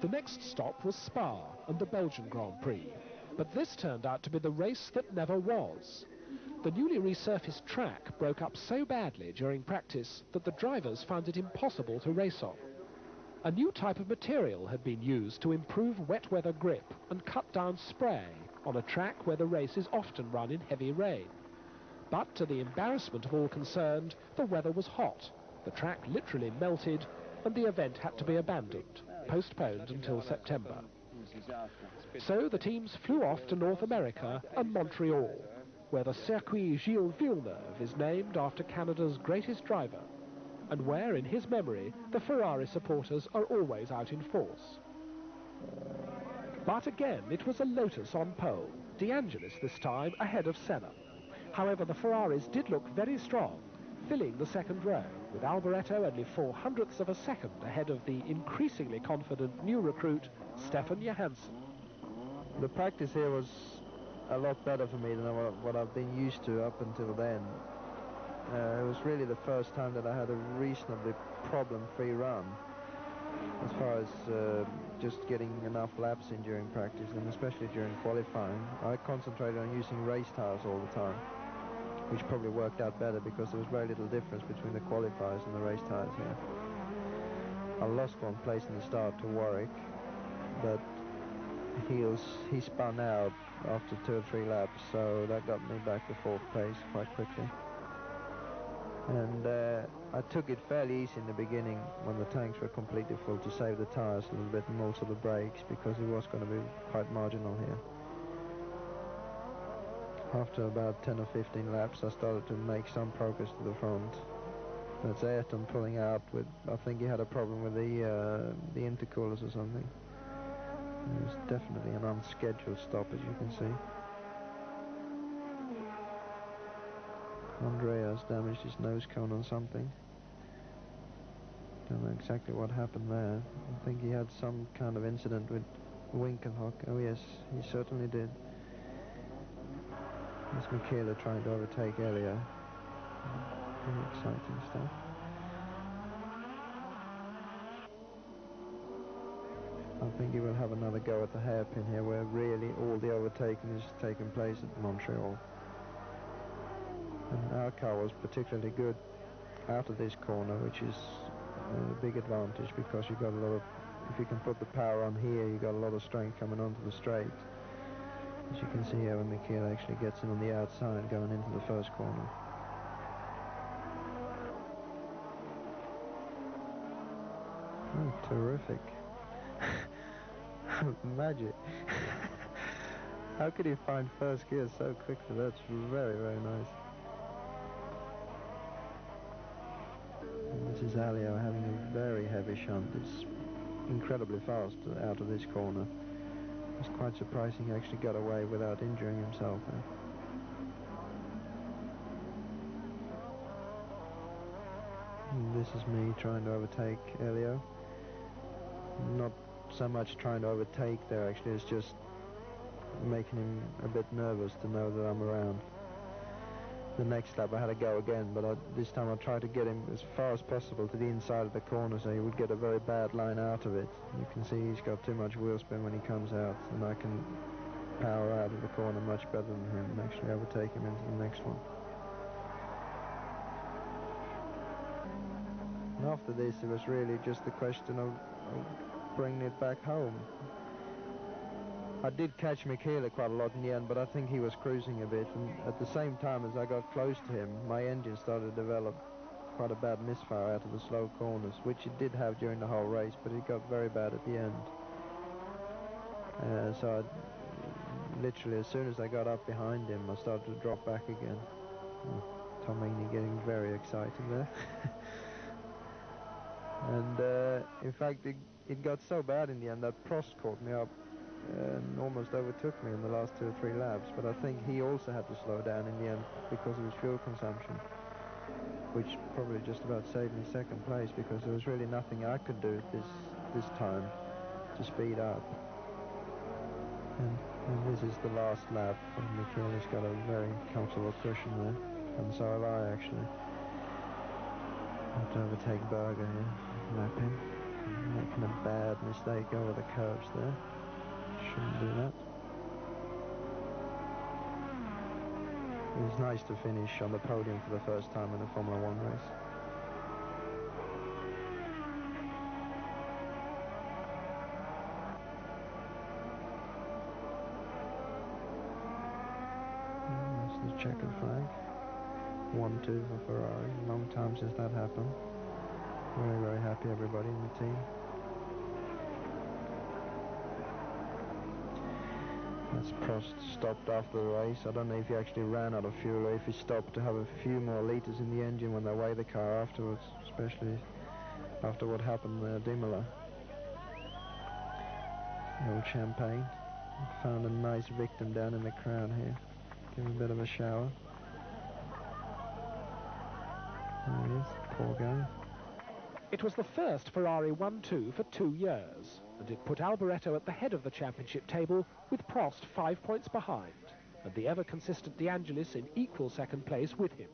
The next stop was Spa and the Belgian Grand Prix, but this turned out to be the race that never was. The newly resurfaced track broke up so badly during practice that the drivers found it impossible to race on. A new type of material had been used to improve wet weather grip and cut down spray on a track where the race is often run in heavy rain. But to the embarrassment of all concerned, the weather was hot, the track literally melted, and the event had to be abandoned, postponed until September. So the teams flew off to North America and Montreal, where the Circuit Gilles Villeneuve is named after Canada's greatest driver, and where, in his memory, the Ferrari supporters are always out in force. But again, it was a Lotus on pole, De Angelis this time ahead of Senna. However, the Ferraris did look very strong, filling the second row, with Alboreto only 0.04 of a second ahead of the increasingly confident new recruit, Stefan Johansson. The practice here was a lot better for me than what I've been used to up until then. It was really the first time that I had a reasonably problem-free run, as far as just getting enough laps in during practice, and especially during qualifying. I concentrated on using race tires all the time, which probably worked out better because there was very little difference between the qualifiers and the race tires here. I lost one place in the start to Warwick, but he spun out after 2 or 3 laps, so that got me back to 4th place quite quickly. And I took it fairly easy in the beginning when the tanks were completely full to save the tires a little bit and also the brakes, because it was going to be quite marginal here. After about 10 or 15 laps, I started to make some progress to the front. That's Ayrton pulling out with, I think he had a problem with the intercoolers or something. It was definitely an unscheduled stop, as you can see. Andreas damaged his nose cone on something. Don't know exactly what happened there. I think he had some kind of incident with Winkelhock. Oh yes, he certainly did. It's Michele trying to overtake Elio. Very exciting stuff. I think he will have another go at the hairpin here, where really all the overtaking is taking place at Montreal. And our car was particularly good out of this corner, which is a big advantage, because you got a lot of, if you can put the power on here, you got a lot of strength coming onto the straight. As you can see here, when Michele actually gets in on the outside going into the first corner. Oh, terrific. Magic. How could he find first gear so quickly? That's very, very nice. And this is Alio having a very heavy shunt. It's incredibly fast out of this corner. It's quite surprising he actually got away without injuring himself there. And this is me trying to overtake Elio. Not so much trying to overtake there, actually, it's just making him a bit nervous to know that I'm around. The next lap I had to go again, but this time I tried to get him as far as possible to the inside of the corner so he would get a very bad line out of it. You can see he's got too much wheel spin when he comes out, and I can power out of the corner much better than him and actually overtake him into the next one. And after this, it was really just the question of bringing it back home. I did catch Michele quite a lot in the end, but I think he was cruising a bit, and at the same time as I got close to him, my engine started to develop quite a bad misfire out of the slow corners, which it did have during the whole race, but it got very bad at the end. So I, literally as soon as I got up behind him, I started to drop back again. Tom Magney getting very excited there. And in fact, it got so bad in the end that Prost caught me up and almost overtook me in the last 2 or 3 laps, but I think he also had to slow down in the end because of his fuel consumption, which probably just about saved me second place, because there was really nothing I could do this time to speed up. And this is the last lap, and Michele's got a very comfortable cushion there, and so have I actually. I have to overtake Berger here, lap him. Making a bad mistake over the curbs there. Shouldn't do that. It's nice to finish on the podium for the first time in a Formula 1 race. That's the checkered flag. 1-2 for Ferrari. Long time since that happened. Very, very happy everybody in the team. That's Prost stopped after the race. I don't know if he actually ran out of fuel or if he stopped to have a few more litres in the engine when they weigh the car afterwards, especially after what happened there at Imola. The old champagne. Found a nice victim down in the crowd here. Give him a bit of a shower. There he is, poor guy. It was the first Ferrari 1-2 for 2 years, and it put Alboreto at the head of the championship table with Prost 5 points behind, and the ever-consistent De Angelis in equal second place with him.